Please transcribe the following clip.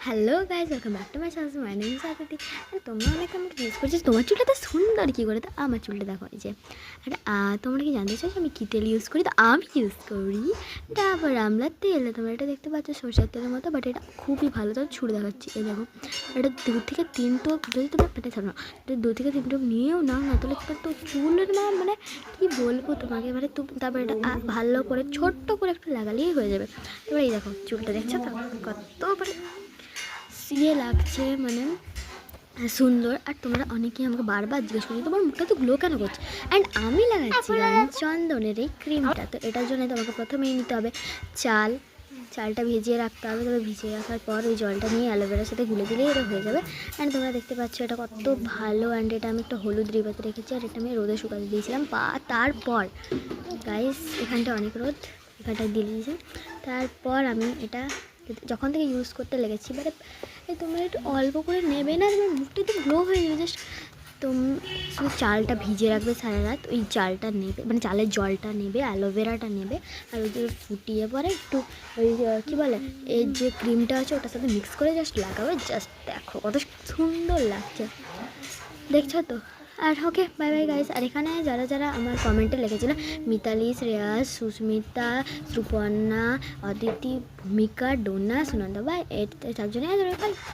Hello guys, welcome back to my channel. My name is Aditi. তোমরা অনেকে আমাকে জিজ্ঞেস করছো তোমার চুলটা তো সুন্দর কী করে। তো আমার চুলটা দেখো এই যে, আর তোমরা কি জানতে চাইছো আমি কী তেল ইউজ করি? তো আমি ইউজ করি ডাবর আমলার তেল। তোমরা এটা দেখতে পাচ্ছ সরষের তেলের মতো, বাট এটা খুবই ভালো। তো ছুড়ে দেখাচ্ছি, এই দেখো এটা 2 থেকে 3 টোপ যদি তোমরা পেটে থাকো না, 2 থেকে 3 টোপ নিয়েও নাও না, তাহলে তো চুলের না মানে কী বলবো তোমাকে, মানে তারপরে এটা ভালো করে ছোট্ট করে একটু লাগালেই হয়ে যাবে। তোমরা এই দেখো চুলটা দেখছো তো কত মানে সিয়ে লাগছে, মানে সুন্দর। আর তোমরা অনেকেই আমাকে বারবার জিজ্ঞেস করি তোমার মুখটা তো গ্লো কেন করছে। অ্যান্ড আমি লাগাচ্ছি চন্দনের এই ক্রিমটা। তো এটার জন্য তোমাকে প্রথমেই নিতে হবে চালটা ভিজিয়ে রাখতে হবে। তবে ভিজিয়ে রাখার পর ওই জলটা নিয়ে অ্যালোভেরার সাথে গুলে দিলেই এটা হয়ে যাবে। অ্যান্ড তোমরা দেখতে পাচ্ছ এটা কত ভালো। অ্যান্ড এটা আমি একটা হলুদ রিবাতে রেখেছি, আর এটা আমি রোদে শুকাতে দিয়েছিলাম। তারপর গাইস এখানটা অনেক রোদ, এখানটায় দিয়ে দিয়েছি। তারপর আমি এটা যখন থেকে ইউজ করতে লেগেছি, মানে তোমরা একটু অল্প করে নেবে না, তোমার মুখটা একটু গ্লো হয়ে যাবে। জাস্ট শুধু চালটা ভিজিয়ে রাখবে সারা রাত, ওই চালটা নেবে, মানে চালের জলটা নেবে, অ্যালোভেরাটা নেবে, আর ওই যে ফুটিয়ে পরে একটু ওই কী বলে এই যে ক্রিমটা আছে ওটার সাথে মিক্স করে জাস্ট লাগাবে। জাস্ট দেখো কত সুন্দর লাগছে, দেখছো তো। আর ওকে, বাই বাই গাইস। আর এখানে যারা যারা আমার কমেন্টে লিখেছিল মিতালি, শ্রেয়াস, সুস্মিতা, সুপর্ণা, অদিতি, ভূমিকা, ডোনা, সুনন্দা, বাই, এর চারজনে বাই।